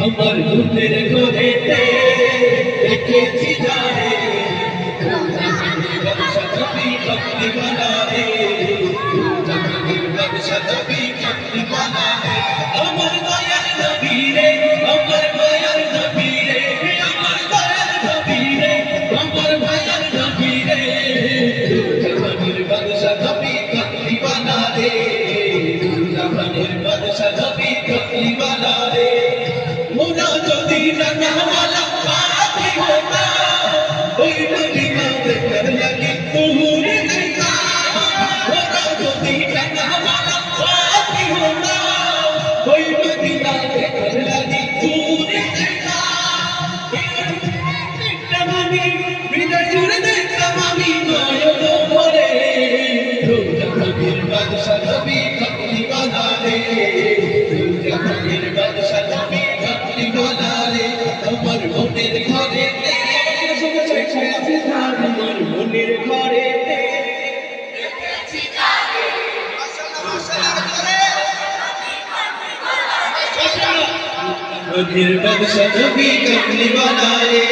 আমার মনের ঘরেতে দেখেছি যারে জাহানের বাদশা নবী কামলি ওয়ালা রে জাহানের বাদশা নবী কামলি ওয়ালা রে আমার দয়ার নবী রে আমার দয়ার নবী রে আমার দয়ার নবী রে আমার দয়ার নবী রে জাহানের বাদশা নবী কামলি ওয়ালা রে জাহানের বাদশা নবী কামলি ওয়ালা রে মোরা যদি জানাওয়ালা পাতি হোতা ওই মদিনা দেখার লাগি তুহুরে দেখা মোরা যদি জানাওয়ালা পাতি হোতা ওই মদিনা দেখার লাগি তুহুরে দেখা দেখতাম আমি হৃদয় জুড়ে দেখতাম আমি নয়ন ভরে জাহানের বাদশা নবী কামলি ওয়ালা রে জাহানের বাদশা নবী কামলি ওয়ালা রে আমার মনের ঘরেতে আমার মনের ঘরেতে দেখেছি যারে জাহানের বাদশা নবী কামলি ওয়ালা রে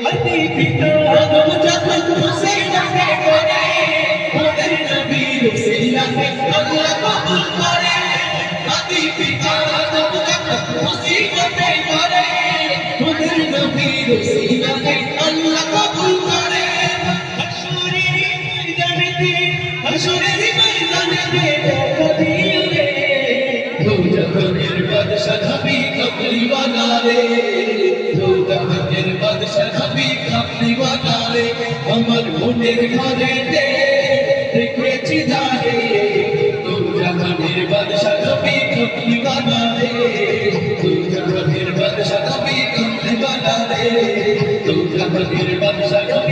আদি পিতা আদম যখন মুসিবতে পড়ে ওদের নবী রসুলকে আল্লাহ কবুল করে আদি পিতা আদম যখন মুসিবতে পড়ে ওদের নবী রসুলকে আল্লাহ কবুল করে হাসরের ময়দানেতে দেখা দিও রে জাহানের বাদশা নবী কামলি ওয়ালা রে জাহানের বাদশা নবী কামলি ওয়ালা রে আমার মনের ঘরেতে দেখেছি যারে জাহানের বাদশা নবী কামলি ওয়ালা রে জাহানের বাদশা নবী কামলি ওয়ালা রে জাহানের বাদশা নবী